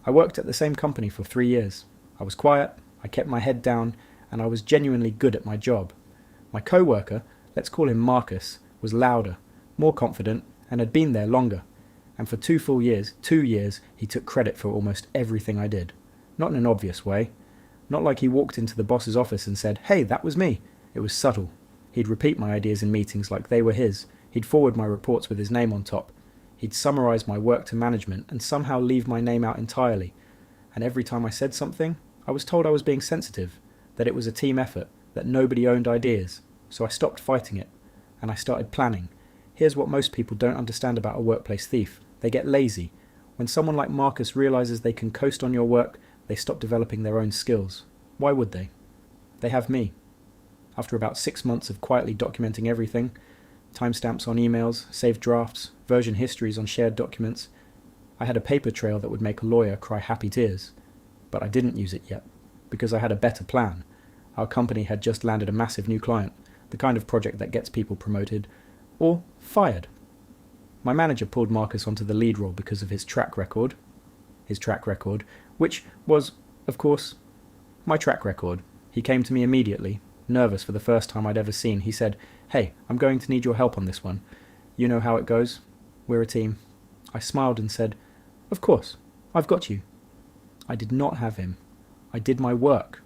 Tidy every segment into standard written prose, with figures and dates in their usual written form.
I worked at the same company for 3 years. I was quiet, I kept my head down, and I was genuinely good at my job. My coworker, let's call him Marcus, was louder, more confident, and had been there longer. And for 2 full years, 2 years, he took credit for almost everything I did. Not in an obvious way. Not like he walked into the boss's office and said, "Hey, that was me." It was subtle. He'd repeat my ideas in meetings like they were his. He'd forward my reports with his name on top. He'd summarize my work to management and somehow leave my name out entirely. And every time I said something, I was told I was being sensitive, that it was a team effort, that nobody owned ideas. So I stopped fighting it, and I started planning. Here's what most people don't understand about a workplace thief. They get lazy. When someone like Marcus realizes they can coast on your work, they stop developing their own skills. Why would they? They have me. After about 6 months of quietly documenting everything, timestamps on emails, saved drafts, version histories on shared documents, I had a paper trail that would make a lawyer cry happy tears. But I didn't use it yet, because I had a better plan. Our company had just landed a massive new client, the kind of project that gets people promoted, or fired. My manager pulled Marcus onto the lead role because of his track record, which was, of course, my track record. He came to me immediately, nervous for the first time I'd ever seen. He said, "Hey, I'm going to need your help on this one. You know how it goes. We're a team." I smiled and said, "Of course, I've got you." I did not have him. I did my work.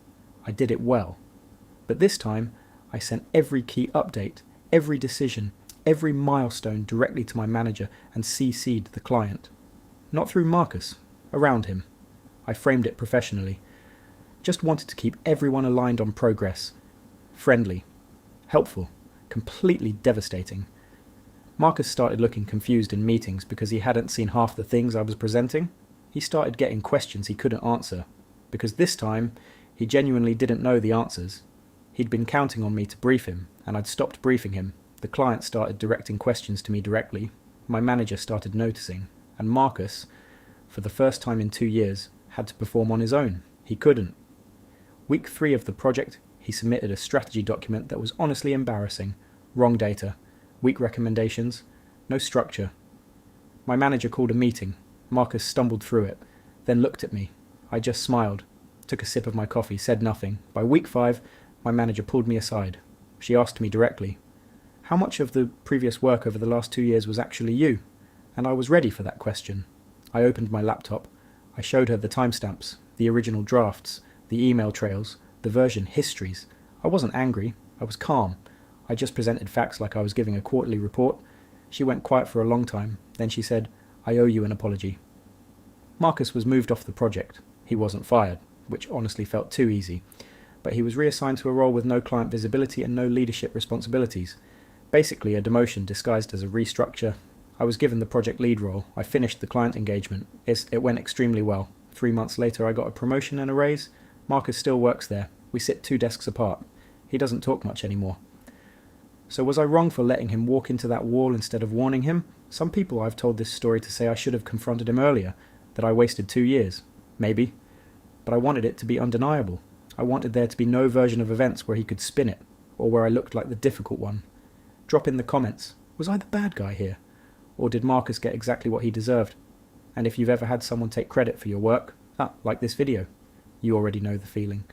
I did it well. But this time, I sent every key update, every decision, every milestone directly to my manager and CC'd the client. Not through Marcus, around him. I framed it professionally. Just wanted to keep everyone aligned on progress. Friendly. Helpful. Completely devastating. Marcus started looking confused in meetings because he hadn't seen half the things I was presenting. He started getting questions he couldn't answer, because this time, he genuinely didn't know the answers. He'd been counting on me to brief him, and I'd stopped briefing him. The client started directing questions to me directly. My manager started noticing, and Marcus, for the first time in 2 years, had to perform on his own. He couldn't. Week 3 of the project, he submitted a strategy document that was honestly embarrassing. Wrong data, weak recommendations, no structure. My manager called a meeting. Marcus stumbled through it, then looked at me. I just smiled, took a sip of my coffee, said nothing. By week 5, my manager pulled me aside. She asked me directly, "How much of the previous work over the last 2 years was actually you?" And I was ready for that question. I opened my laptop. I showed her the timestamps, the original drafts, the email trails, the version histories. I wasn't angry. I was calm. I just presented facts like I was giving a quarterly report. She went quiet for a long time. Then she said, "I owe you an apology." Marcus was moved off the project. He wasn't fired, which honestly felt too easy. But he was reassigned to a role with no client visibility and no leadership responsibilities. Basically a demotion disguised as a restructure. I was given the project lead role. I finished the client engagement. It went extremely well. 3 months later I got a promotion and a raise. Marcus still works there. We sit 2 desks apart. He doesn't talk much anymore. So was I wrong for letting him walk into that wall instead of warning him? Some people I've told this story to say I should have confronted him earlier, that I wasted 2 years. Maybe. But I wanted it to be undeniable. I wanted there to be no version of events where he could spin it, or where I looked like the difficult one. Drop in the comments. Was I the bad guy here? Or did Marcus get exactly what he deserved? And if you've ever had someone take credit for your work, like this video, you already know the feeling.